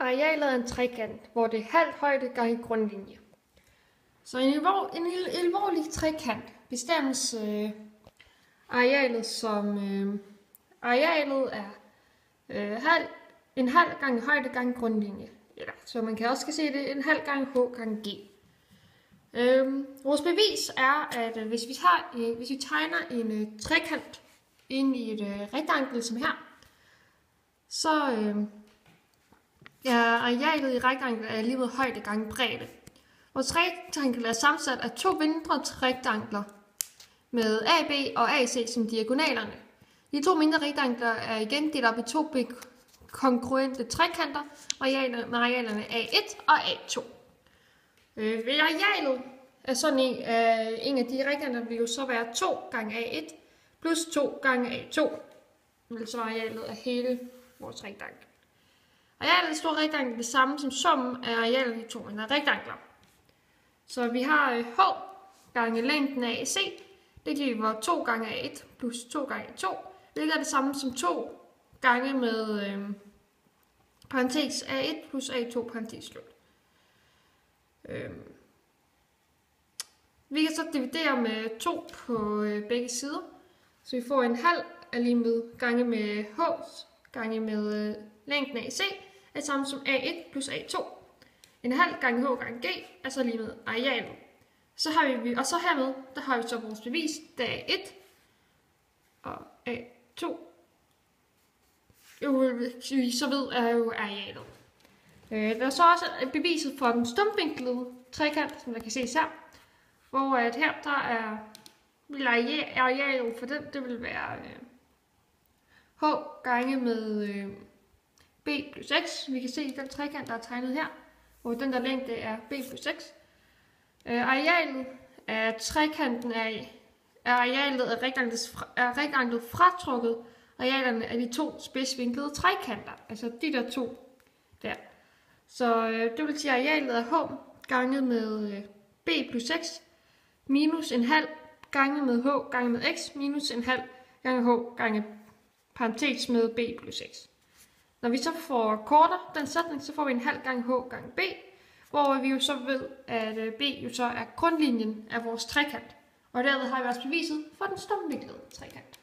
arealet er en trekant, hvor det er halv højde gange grundlinje. Så en alvorlig trekant bestemmes arealet som arealet er en halv gange højde gange grundlinje. Eller, så man kan også se det en halv gange h gange g. Vores bevis er, at hvis vi tegner en trekant ind i et rektangel som her, så er arealet i rektanglet lige med højde gange bredde. Vores rektangel er sammensat af to mindre rektangler med AB og AC som diagonalerne. De to mindre rektangler er igen delt op i to kongruente trekanter med arealerne A1 og A2. Ved arealet er sådan en af de rektangler vil jo så være 2 gange A1 plus 2 gange A2. Det vil så arealet af hele vores rektangel. Arealet i store rektangel er det samme som summen af arealet i to mindre rektangler. Så vi har H gange længden af AC, det giver 2 gange A1 plus 2 gange A2, hvilket er det samme som 2 gange med parentes A1 plus A2 parentes slut. Vi kan så dividere med 2 på begge sider, så vi får en halv er lige med gange med H gange med længden af AC er det samme som A1 plus A2. En halv gange H gange G er så lige med arealet. Så har vi, og så hermed, der har vi så vores bevis, der er A1 og A2. Vi så ved er jo arealet. Der er så også beviset for den stumvinklede trekant, som der kan ses her. Hvor at her der er arealet for den, det vil være H gange med B plus x. Vi kan se den trekant, der er tegnet her, hvor den der længde er B plus x. Arealet af trekanten er arealet af rektanglet fratrukket arealerne af de to spidsvinklede trekanter, altså de der to der. Så det vil sige arealet af H ganget med B plus x minus en halv gange med H gange med x minus en halv gange H gange parentes med B plus x. Når vi så får korter den sætning, så får vi en halv gange H gange B, hvor vi jo så ved, at B jo så er grundlinjen af vores trekant. Og derved har vi også beviset for den stumvinklede trekant.